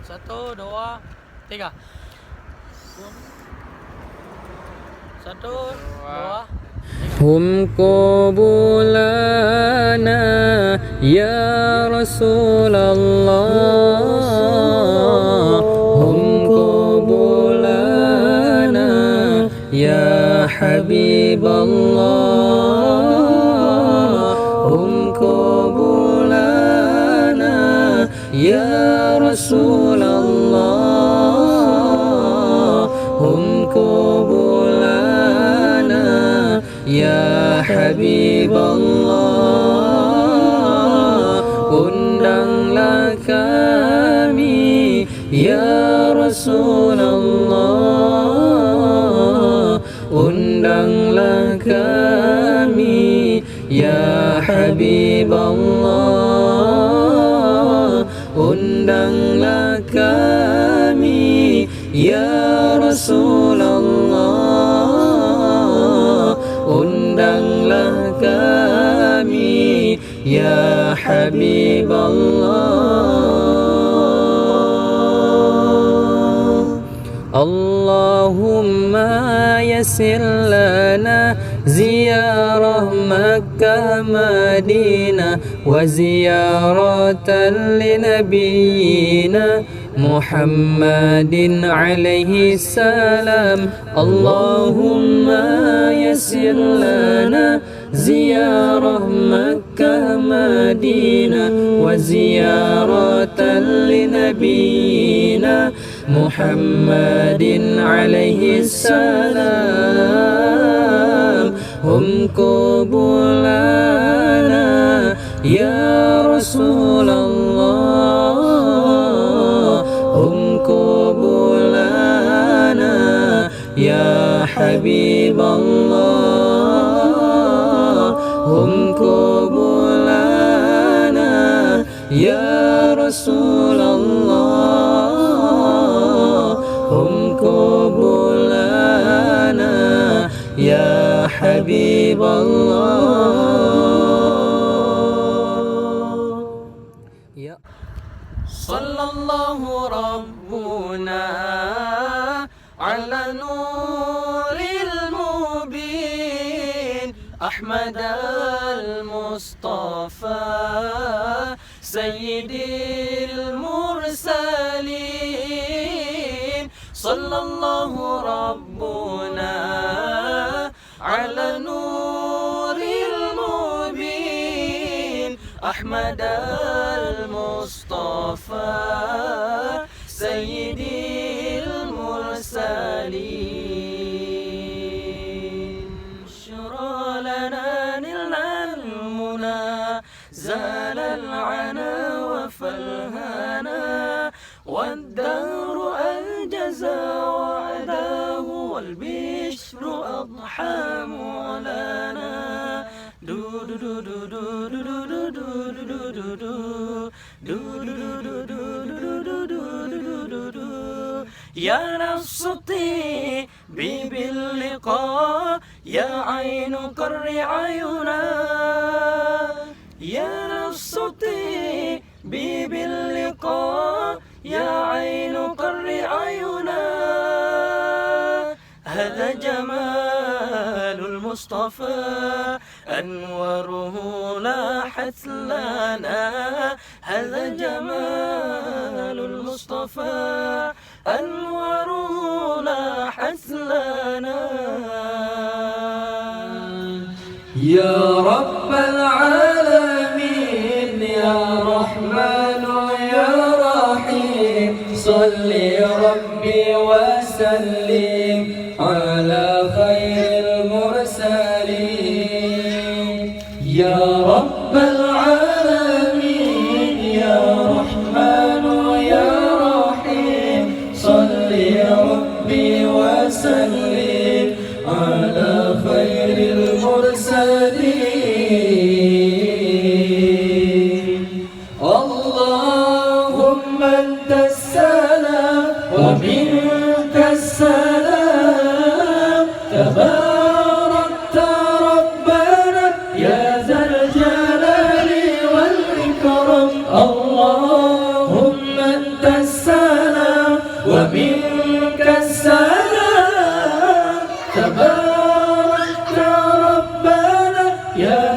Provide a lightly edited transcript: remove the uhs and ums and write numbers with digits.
Satu, dua, tiga. Satu, dua. هم قبولنا يا رسول الله هم قبولنا يا حبيب الله هم قبولنا يا رسول الله هم قبولنا يا حبيب Allah, undanglah kami ya Rasulullah, undanglah kami ya Habib Allah, undanglah kami ya Rasulullah, undanglah kami ya Habib Allah. Allahumma yassir lana ziyarah Makkah Madinah wa ziyaratan li nabiyyina Muhammadin alaihi salam. Allahumma yassir lana ziyarah Makkah Madinah wa ziyaratan li nabiyyina Muhammadin alaihi salam. Hum qubulana ya Rasulullah, hum qubulana ya Habib Allah, hum qubulana ya Rasulullah, hum qubulana ya Habib Allah. Ya sallallahu rabbuna ala nuril mubin Ahmad al-Mustafa sayyidil mursalin. Sallallahu rabbuna ala nuril mubin Ahmad al-Mustafa sayyidil mursalin. Syura lana nilna al-muna زال العنا وفالهنا والدهر أنجز وعداه والبشر أضحى مولانا. دو دو دو دو دو دو دو دو دو دو دو دو يا نفس طيبي باللقاء يا عين قر عينا. يا نفس طيبي باللقاء يا عين قر عينا. هذا جمال المصطفى أنواره لاحت لنا. هذا جمال المصطفى أنواره لاحت لنا. يا رب العالمين يا رحمن يا رحيم صل ربي وسلم على خير المرسلين. يا رب العالمين يا رحمن يا رحيم صل ربي وسلم على خير المرسلين. اللهم أنت السلام ومنك السلام تباركت ربنا يا ذا الجلال والإكرام. اللهم أنت السلام يا